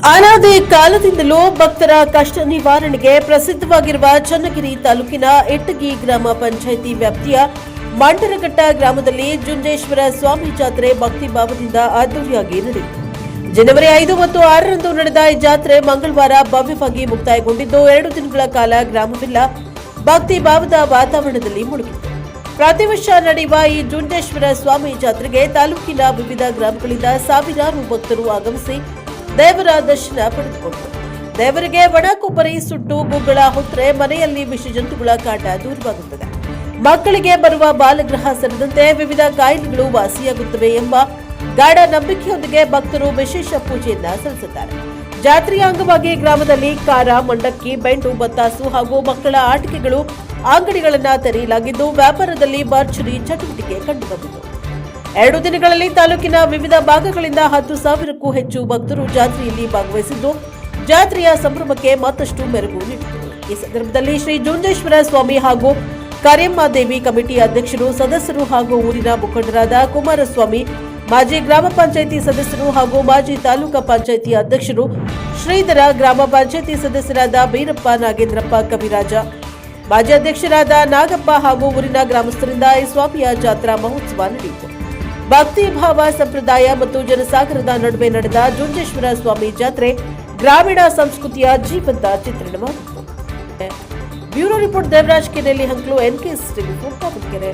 ಅನಾದಿ ಕಾಲದಿಂದಲೂ ಭಕ್ತರ ಕಷ್ಟ ನಿವಾರಣೆಗೆ ಪ್ರಸಿದ್ಧವಾಗಿರುವ ಚನ್ನಗಿರಿ ತಾಲೂಕಿನ ಇಟ್ಟಗಿ ಗ್ರಾಮ ಪಂಚಾಯಿತಿ ವ್ಯಾಪ್ತಿಯ ಮಂಡರಘಟ್ಟ ಗ್ರಾಮದಲ್ಲಿ ಜುಂಜೇಶ್ವರ ಸ್ವಾಮಿ ಜಾತ್ರೆ ಭಕ್ತಿ ಭಾವದಿಂದ ಅದ್ದೂರಿಯಾಗಿ ನಡೆಯಿತು. ಜನವರಿ 5 ಮತ್ತು 6ರಂದು ನಡೆದ ಈ ಜಾತ್ರೆ ಮಂಗಳವಾರ ಭವ್ಯವಾಗಿ ಮುಕ್ತಾಯಗೊಂಡಿದ್ದು 2 ದಿನಗಳ ಕಾಲ ಗ್ರಾಮವೆಲ್ಲ ಭಕ್ತಿ ಭಾವದ ವಾತಾವರಣದಲ್ಲಿ ಮುಳುಗಿತು. ಪ್ರತಿ ವರ್ಷ ನಡೆಯುವ ಈ ಜುಂಜೇಶ್ವರ ಸ್ವಾಮಿ ಜಾತ್ರೆಗೆ ತಾಲೂಕಿನ ವಿವಿಧ ಗ್ರಾಮಗಳಿಂದ ಸಾವಿರಾರು ಭಕ್ತರು ಆಗಮಿಸಿ ದೇವರ ದರ್ಶನ ಪಡೆದುಕೊಂಡರು. ದೇವರಿಗೆ ಒಣ ಕೊಬ್ಬರಿ ಸುಟ್ಟು ಗುಗ್ಗಳ ಹೊತ್ತರೆ ಮನೆಯಲ್ಲಿ ವಿಷಜಂತುಗಳ ಕಾಟ ದೂರವಾಗುತ್ತದೆ, ಮಕ್ಕಳಿಗೆ ಬರುವ ಬಾಲಗ್ರಹ ಸೇರಿದಂತೆ ವಿವಿಧ ಕಾಯಿಲೆಗಳು ವಾಸಿಯಾಗುತ್ತವೆ ಎಂಬ ಗಾಢ ನಂಬಿಕೆಯೊಂದಿಗೆ ಭಕ್ತರು ವಿಶೇಷ ಪೂಜೆಯನ್ನ ಸಲ್ಲಿಸುತ್ತಾರೆ. ಜಾತ್ರೆಯ ಅಂಗವಾಗಿ ಗ್ರಾಮದಲ್ಲಿ ಕಾರ, ಮಂಡಕ್ಕಿ, ಬೆಂಡು, ಬತ್ತಾಸು ಹಾಗೂ ಮಕ್ಕಳ ಆಟಿಕೆಗಳು ಅಂಗಡಿಗಳನ್ನು ತೆರೆಯಲಾಗಿದ್ದು ವ್ಯಾಪಾರದಲ್ಲಿ ಭರ್ಜರಿ ಚಟುವಟಿಕೆ ಕಂಡುಬಂದಿತು. 2 ದಿನಗಳಲ್ಲಿ ತಾಲೂಕಿನ ವಿವಿಧ ಭಾಗಗಳಿಂದ 10,000ಕ್ಕೂ ಹೆಚ್ಚು ಭಕ್ತರು ಜಾತ್ರೆಯಲ್ಲಿ ಭಾಗವಹಿಸಿದ್ದು ಜಾತ್ರೆಯ ಸಂಭ್ರಮಕ್ಕೆ ಮತ್ತಷ್ಟು ಮೆರುಗು ನೀಡಿದರು. ಈ ಸಂದರ್ಭದಲ್ಲಿ ಶ್ರೀ ಜುಂಜೇಶ್ವರ ಸ್ವಾಮಿ ಹಾಗೂ ಕರಿಯಮ್ಮ ದೇವಿ ಕಮಿಟಿ ಅಧ್ಯಕ್ಷರು, ಸದಸ್ಯರು ಹಾಗೂ ಊರಿನ ಮುಖಂಡರಾದ ಕುಮಾರಸ್ವಾಮಿ, ಮಾಜಿ ಗ್ರಾಮ ಪಂಚಾಯಿತಿ ಸದಸ್ಯರು ಹಾಗೂ ಮಾಜಿ ತಾಲೂಕಾ ಪಂಚಾಯಿತಿ ಅಧ್ಯಕ್ಷರು ಶ್ರೀಧರ, ಗ್ರಾಮ ಪಂಚಾಯಿತಿ ಸದಸ್ಯರಾದ ಬೀರಪ್ಪ, ನಾಗೇಂದ್ರಪ್ಪ, ಕವಿರಾಜ, ಮಾಜಿ ಅಧ್ಯಕ್ಷರಾದ ನಾಗಪ್ಪ ಹಾಗೂ ಊರಿನ ಗ್ರಾಮಸ್ಥರಿಂದ ಈ ಸ್ವಾಮಿಯ ಜಾತ್ರಾ ಮಹೋತ್ಸವ ನಡೆಯಿತು. ಭಕ್ತಿ ಭಾವ, ಸಂಪ್ರದಾಯ ಮತ್ತು ಜನಸಾಗರದ ನಡುವೆ ನಡೆದ ಜುಂಜೇಶ್ವರ ಸ್ವಾಮಿ ಜಾತ್ರೆ ಗ್ರಾಮೀಣ ಸಂಸ್ಕೃತಿಯ ಜೀವಂತ ಚಿತ್ರಣವಾಗಿತ್ತು. ಬ್ಯೂರೋ ರಿಪೋರ್ಟ್ ದೇವರಾಜ್ ಕೆನೆಯಲ್ಲಿ ಹಂಕ್ಲು, NKS ಟಿವಿ 4 ದಾವಣಗೆರೆ.